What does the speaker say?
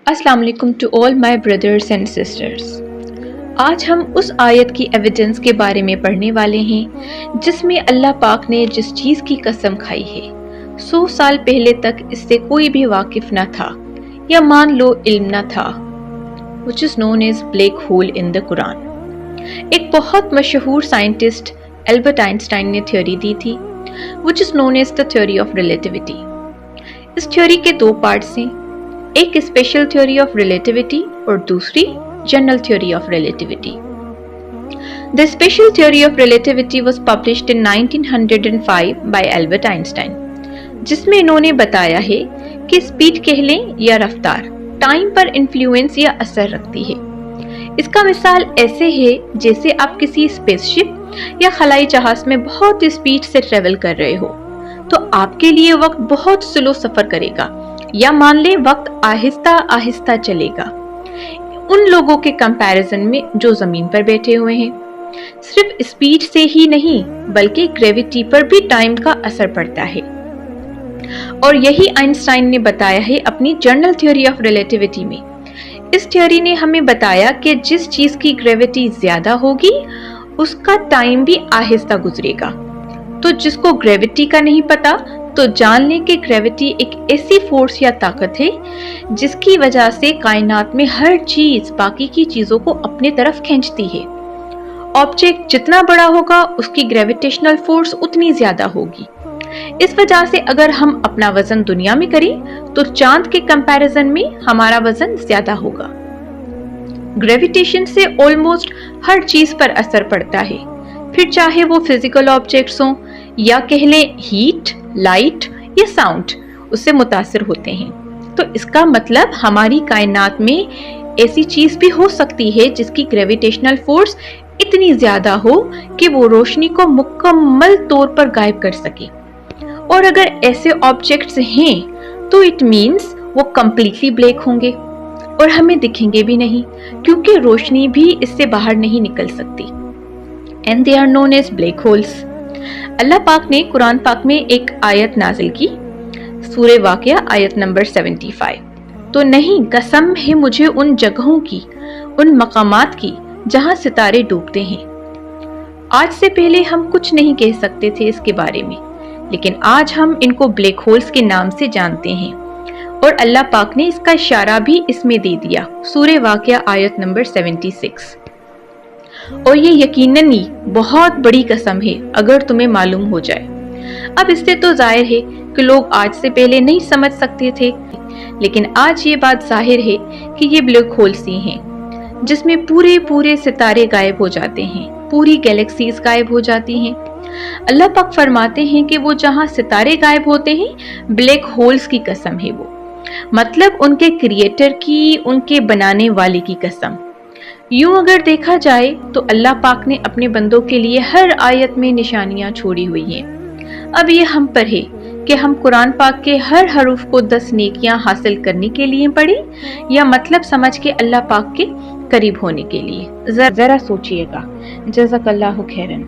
अस्सलाम वालेकुम to all my brothers and sisters. आज हम उस आयत की एविडेंस के बारे में पढ़ने वाले हैं जिसमें अल्लाह पाक ने जिस चीज़ की कसम खाई है 100 साल पहले तक इससे कोई भी वाकिफ न था या मान लो इल्म न था, which is known as black hole in the Quran। एक बहुत मशहूर साइंटिस्ट एल्बर्ट आइंस्टाइन ने थ्योरी दी थी which is known as the theory of relativity। इस थ्योरी के दो पार्ट्स हैं, एक स्पेशल थ्योरी ऑफ रिलेटिविटी और दूसरी general theory of relativity. The special theory of relativity was published in 1905 by Albert Einstein, जिसमें इन्होंने बताया है कि स्पीड कह लें या रफ्तार टाइम पर इन्फ्लुएंस या असर रखती है। इसका मिसाल ऐसे है जैसे आप किसी स्पेसशिप या खलाई जहाज में बहुत स्पीड से ट्रेवल कर रहे हो तो आपके लिए वक्त बहुत स्लो सफर करेगा, या मान ले वक्त आहिस्ता आहिस्ता चलेगा उन लोगों के कंपैरिजन में जो जमीन पर बैठे हुए हैं। सिर्फ स्पीड से ही नहीं बल्कि ग्रेविटी पर भी टाइम का असर पड़ता है, और यही आइंस्टाइन ने बताया है अपनी जनरल थ्योरी ऑफ रिलेटिविटी में। इस थ्योरी ने हमें बताया कि जिस चीज की ग्रेविटी ज्यादा होगी उसका टाइम भी आहिस्ता गुजरेगा। तो जिसको ग्रेविटी का नहीं पता तो जान लें कि ग्रेविटी एक ऐसी फोर्स या ताकत है जिसकी वजह से कायनात में हर चीज बाकी की चीजों को अपने तरफ खींचती है। ऑब्जेक्ट जितना बड़ा होगा उसकी ग्रेविटेशनल फोर्स उतनी ज्यादा होगी। इस वजह से अगर हम अपना वजन दुनिया में करें तो चांद के कंपैरिजन में हमारा वजन ज्यादा होगा। ग्रेविटेशन से ऑलमोस्ट हर चीज पर असर पड़ता है, फिर चाहे वो फिजिकल ऑब्जेक्ट्स हों या कह लें हीट, लाइट या साउंड, उससे मुतासिर होते हैं। तो इसका मतलब हमारी कायनात में ऐसी चीज भी हो सकती है जिसकी ग्रेविटेशनल फोर्स इतनी ज्यादा हो कि वो रोशनी को मुकम्मल तौर पर गायब कर सके। और अगर ऐसे ऑब्जेक्ट्स हैं तो इट मीन्स वो कंप्लीटली ब्लैक होंगे और हमें दिखेंगे भी नहीं, क्योंकि रोशनी भी इससे बाहर नहीं निकल सकती। And they are known as black holes. अल्लाह पाक ने कुरान पाक में एक आयत नाजिल की, सूरे वाक़िया आयत नंबर 75। तो नहीं, कसम है मुझे उन जगहों की, उन मकामात की जहां सितारे डूबते हैं। आज से पहले हम कुछ नहीं कह सकते थे इसके बारे में, लेकिन आज हम इनको ब्लैक होल्स के नाम से जानते हैं, और अल्लाह पाक ने इसका इशारा भी इसमें दे दिया, सूरे वाक़िया आयत नंबर 76। और ये यकीनन ही बहुत बड़ी कसम है अगर तुम्हें मालूम हो जाए। अब इससे तो जाहिर है कि लोग आज से पहले नहीं समझ सकते थे, लेकिन आज ये बात जाहिर है कि ये ब्लैक होल्स ही हैं जिसमें पूरे सितारे गायब हो जाते हैं, पूरी गैलेक्सीज गायब हो जाती हैं। अल्लाह पाक फरमाते हैं कि वो जहां सितारे गायब होते हैं ब्लैक होल्स की कसम है वो, मतलब उनके क्रिएटर की, उनके बनाने वाले की कसम। यूं अगर देखा जाए तो अल्लाह पाक ने अपने बंदों के लिए हर आयत में निशानियां छोड़ी हुई हैं। अब ये हम पर है कि हम कुरान पाक के हर हरूफ को 10 नेकियां हासिल करने के लिए पढ़ें या मतलब समझ के अल्लाह पाक के करीब होने के लिए। जरा सोचिएगा। जज़ाकल्लाहु खैरन।